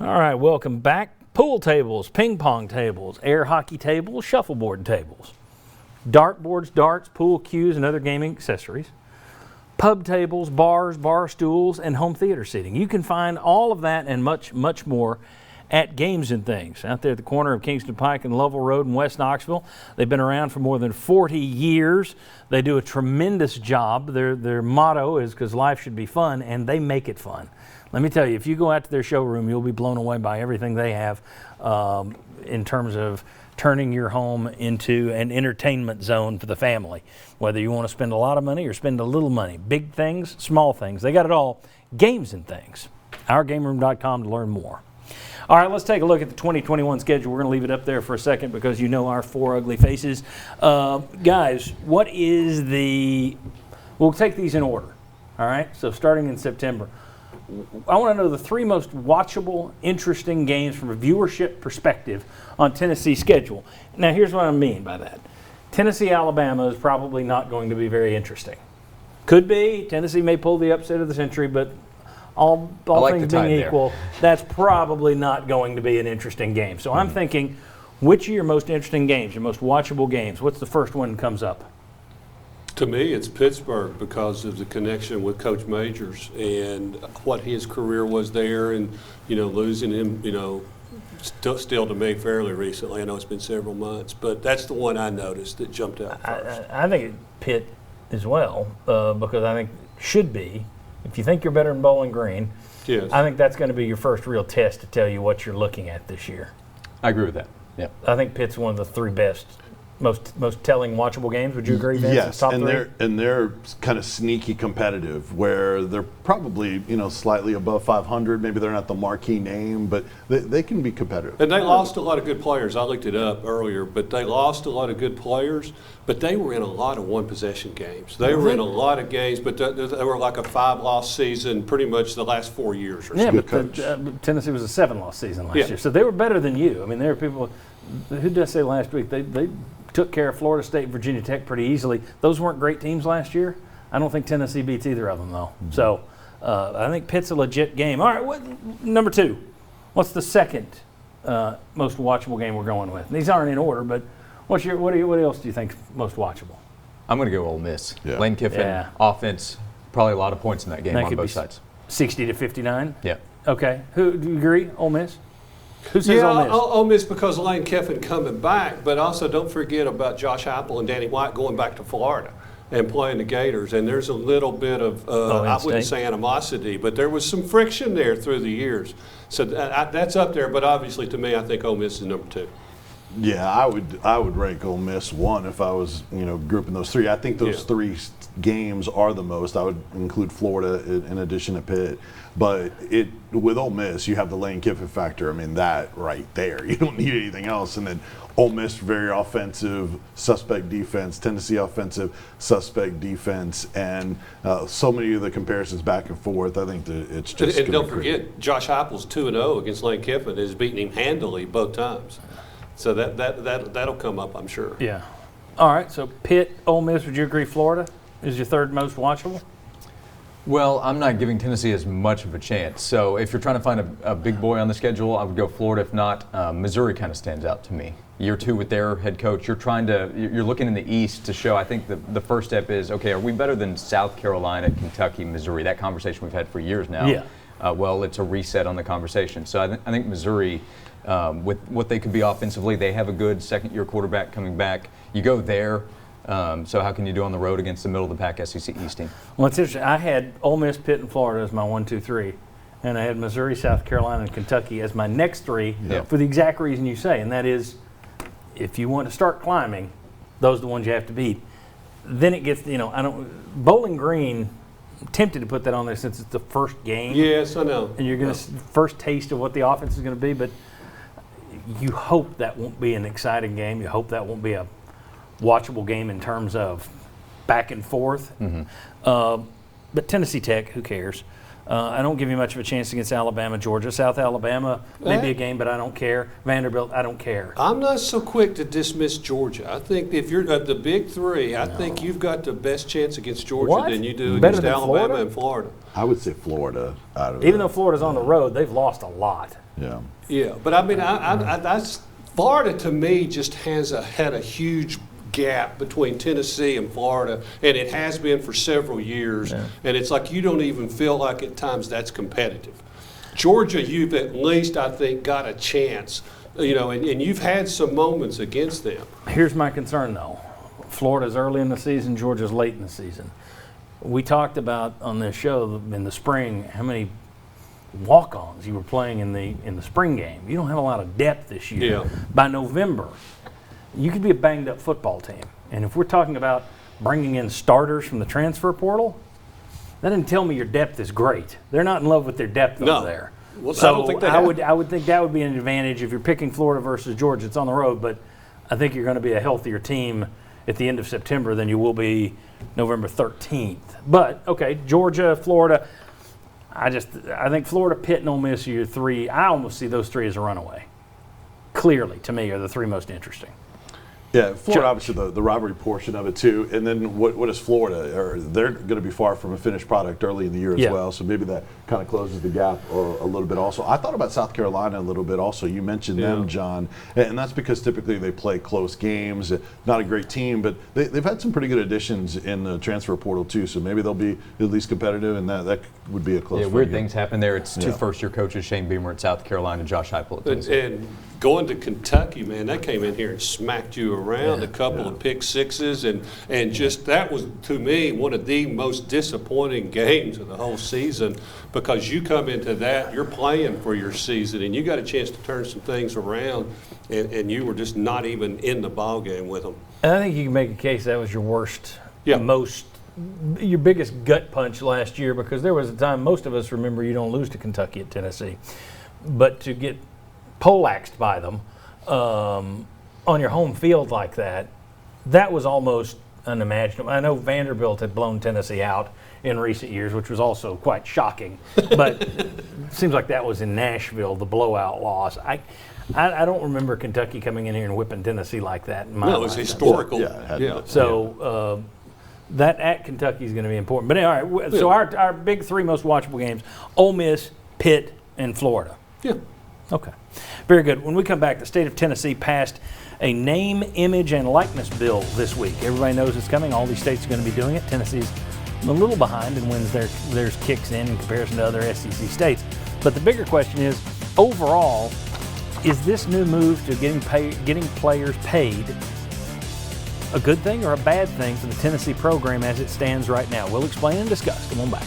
All right, welcome back. Pool tables, ping pong tables, air hockey tables, shuffleboard tables, dartboards, darts, pool cues, and other gaming accessories, pub tables, bars, bar stools, and home theater seating. You can find all of that and much, much more at Games and Things out there at the corner of Kingston Pike and Lovell Road in West Knoxville. They've been around for more than 40 years. They do a tremendous job. Their motto is because life should be fun, and they make it fun. Let me tell you, if you go out to their showroom, you'll be blown away by everything they have in terms of turning your home into an entertainment zone for the family. Whether you want to spend a lot of money or spend a little money, big things, small things, they got it all. Games and Things. OurGameRoom.com to learn more. All right, let's take a look at the 2021 schedule. We're going to leave it up there for a second because you know our four ugly faces. Guys, what is the... We'll take these in order, all right? So starting in September. I want to know the three most watchable, interesting games from a viewership perspective on Tennessee's schedule. Now, here's what I mean by that. Tennessee, Alabama is probably not going to be very interesting. Could be. Tennessee may pull the upset of the century, but all things being equal, that's probably not going to be an interesting game. So I'm thinking, which are your most interesting games, your most watchable games? What's the first one that comes up? To me, it's Pittsburgh because of the connection with Coach Majors and what his career was there, and losing him, still to me fairly recently. I know it's been several months, but that's the one I noticed that jumped out first. I think Pitt as well because I think it should be. If you think you're better than Bowling Green, yes. I think that's going to be your first real test to tell you what you're looking at this year. I agree with that. Yeah, I think Pitt's one of the three best. Most telling, watchable games. Would you agree, Vince? Yes, top and three? they're kind of sneaky competitive, where they're probably slightly above 500. Maybe they're not the marquee name, but they can be competitive. And they lost a lot of good players. I looked it up earlier, but they lost a lot of good players. But they were in a lot of one-possession games. They were in a lot of games, but they were like a 5-loss season pretty much the last 4 years or so. Yeah, but Tennessee was a 7-loss season last year, so they were better than you. I mean, there were people. Who did I say last week? They took care of Florida State and Virginia Tech pretty easily. Those weren't great teams last year. I don't think Tennessee beats either of them, though. Mm-hmm. So I think Pitt's a legit game. All right, number two. What's the second most watchable game we're going with? And these aren't in order, but what else do you think is most watchable? I'm going to go Ole Miss. Yeah. Lane Kiffin, offense, probably a lot of points in that game on both sides. 60-59? Yeah. Okay. Who do you agree? Ole Miss? Who says Ole Miss? Ole Miss because Lane Kiffin coming back, but also don't forget about Josh Heupel and Danny White going back to Florida and playing the Gators. And there's a little bit of, I wouldn't say animosity, but there was some friction there through the years. So that's up there, but obviously to me, I think Ole Miss is number two. Yeah, I would rank Ole Miss one if I was grouping those three. I think those three games are the most. I would include Florida in addition to Pitt. But with Ole Miss, you have the Lane Kiffin factor. I mean, that right there. You don't need anything else. And then Ole Miss, very offensive, suspect defense. Tennessee, offensive, suspect defense. And so many of the comparisons back and forth, I think that it's just And don't forget, Josh Heupel's 2-0 against Lane Kiffin. Has beaten him handily both times. So that'll come up, I'm sure. Yeah. All right, so Pitt, Ole Miss, would you agree Florida is your third most watchable? Well, I'm not giving Tennessee as much of a chance. So if you're trying to find a big boy on the schedule, I would go Florida. If not, Missouri kind of stands out to me. Year two with their head coach, you're looking in the East to show. I think the first step is, okay, are we better than South Carolina, Kentucky, Missouri? That conversation we've had for years now. Yeah. Well, it's a reset on the conversation. So I think Missouri, with what they could be offensively, they have a good second-year quarterback coming back. You go there. So how can you do on the road against the middle-of-the-pack SEC East team? Well, it's interesting. I had Ole Miss, Pitt, and Florida as my 1, 2, 3, and I had Missouri, South Carolina, and Kentucky as my next three for the exact reason you say, and that is if you want to start climbing, those are the ones you have to beat. Then it gets, Bowling Green, I'm tempted to put that on there since it's the first game. Yes, I know. And you're going to first taste of what the offense is going to be, but you hope that won't be an exciting game. You hope that won't be a watchable game in terms of back and forth. Mm-hmm. But Tennessee Tech, who cares? I don't give you much of a chance against Alabama, Georgia. South Alabama, maybe a game, but I don't care. Vanderbilt, I don't care. I'm not so quick to dismiss Georgia. I think if you're the big three, I think you've got the best chance against Georgia than you do against Alabama and Florida. I would say Florida. Even though Florida's on the road, they've lost a lot. Yeah. Yeah, but I mean, that's Florida to me just had a huge gap between Tennessee and Florida, and it has been for several years. Yeah. And it's like you don't even feel like at times that's competitive. Georgia, you've at least I think got a chance, and you've had some moments against them. Here's my concern though: Florida's early in the season, Georgia's late in the season. We talked about on this show in the spring how many walk-ons you were playing in the spring game. You don't have a lot of depth this year. Yeah. By November, you could be a banged-up football team. And if we're talking about bringing in starters from the transfer portal, that doesn't tell me your depth is great. They're not in love with their depth over there. Well, so I don't think they I have. would think that would be an advantage if you're picking Florida versus Georgia. It's on the road, but I think you're going to be a healthier team at the end of September than you will be November 13th. But okay, Georgia, Florida. I think Florida, Pitt, and Ole Miss are your three. I almost see those three as a runaway. Clearly, to me, are the three most interesting. Yeah, Florida, obviously the rivalry portion of it too, and then what is Florida? They're going to be far from a finished product early in the year as well, so maybe that kind of closes the gap a little bit also. I thought about South Carolina a little bit also. You mentioned them, John, and that's because typically they play close games. Not a great team, but they've had some pretty good additions in the transfer portal too, so maybe they'll be at least competitive, and that would be a close. Yeah, weird things happen there. It's two first-year coaches, Shane Beamer at South Carolina, Josh Heupel at Tennessee. And going to Kentucky, man, they came in here and smacked you around, a couple of pick sixes, and just that was, to me, one of the most disappointing games of the whole season, because you come into that, you're playing for your season, and you got a chance to turn some things around, and you were just not even in the ball game with them. And I think you can make a case that was your worst, Yeah. your biggest gut punch last year, because there was a time, most of us remember, you don't lose to Kentucky at Tennessee. But to get poleaxed by them on your home field like that, that was almost unimaginable. I know Vanderbilt had blown Tennessee out in recent years, which was also quite shocking. But it seems like that was in Nashville, the blowout loss. I don't remember Kentucky coming in here and whipping Tennessee like that in my No, it was mind. historical. Yeah. So that at Kentucky is going to be important. But all right, so our big three most watchable games: Ole Miss, Pitt, and Florida. Yeah. Okay. Very good. When we come back, the state of Tennessee passed a name, image, and likeness bill this week. Everybody knows it's coming. All these states are going to be doing it. Tennessee's a little behind and wins theirs kicks in comparison to other SEC states. But the bigger question is, overall, is this new move to getting players paid a good thing or a bad thing for the Tennessee program as it stands right now? We'll explain and discuss. Come on back.